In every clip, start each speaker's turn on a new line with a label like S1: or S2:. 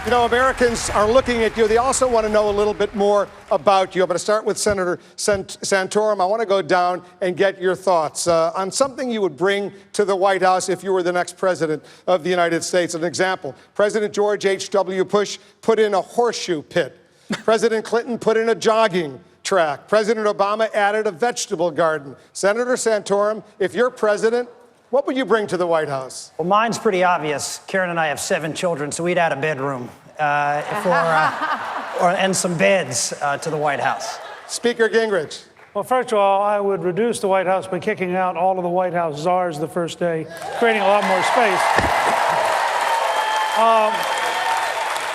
S1: You know, Americans are looking at you. They also want to know a little bit more about you. I'm going to start with Senator Santorum. I want to go down and get your thoughts on something you would bring to the White House if you were the next president of the United States. An example, President George H.W. Bush put in a horseshoe pit. President Clinton put in a jogging track. President Obama added a vegetable garden. Senator Santorum, if you're president, what would you bring to the White House?
S2: Well, mine's pretty obvious. Karen and I have 7 children, so we'd add a bedroom and some beds to the White House. Speaker Gingrich.
S3: Well, first of all, I would reduce the White House by kicking out all of the White House czars the first day, creating a lot more space.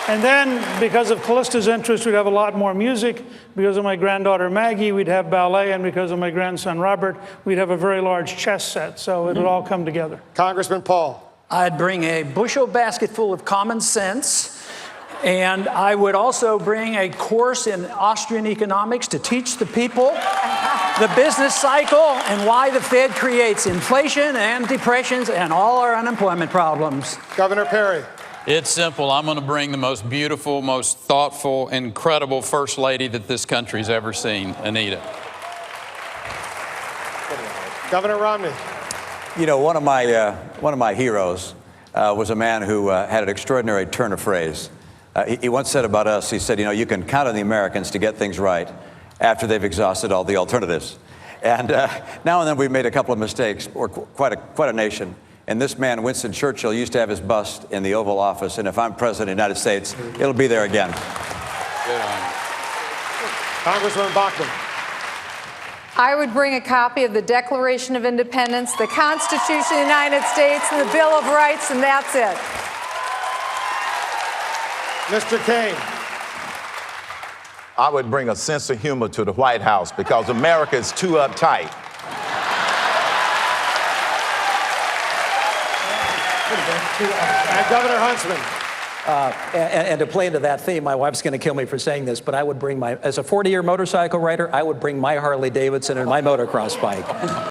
S3: And then, because of Callista's interest, we'd have a lot more music. Because of my granddaughter Maggie, we'd have ballet. And because of my grandson Robert, we'd have a very large chess set. So it would all come together.
S1: Congressman Paul.
S4: I'd bring a bushel basket full of common sense. And I would also bring a course in Austrian economics to teach the people the business cycle and why the Fed creates inflation and depressions and all our unemployment problems.
S1: Governor Perry.
S5: It's simple. I'm going to bring the most beautiful, most thoughtful, incredible First Lady that this country's ever seen, Anita.
S1: Governor Romney.
S6: You know, one of my heroes was a man who had an extraordinary turn of phrase. He once said about us, he said, you know, you can count on the Americans to get things right after they've exhausted all the alternatives. And now and then we've made a couple of mistakes, or quite a nation. And this man, Winston Churchill, used to have his bust in the Oval Office. And if I'm president of the United States, it'll be there again.
S5: Good on you.
S1: Congresswoman Bachmann.
S7: I would bring a copy of the Declaration of Independence, the Constitution of the United States, and the Bill of Rights, and that's it.
S1: Mr. Cain.
S8: I would bring a sense of humor to the White House because America is too uptight.
S1: And Governor Huntsman.
S9: And to play into that theme, my wife's going to kill me for saying this, but I would bring as a 40-year motorcycle rider, I would bring my Harley Davidson and my motocross bike.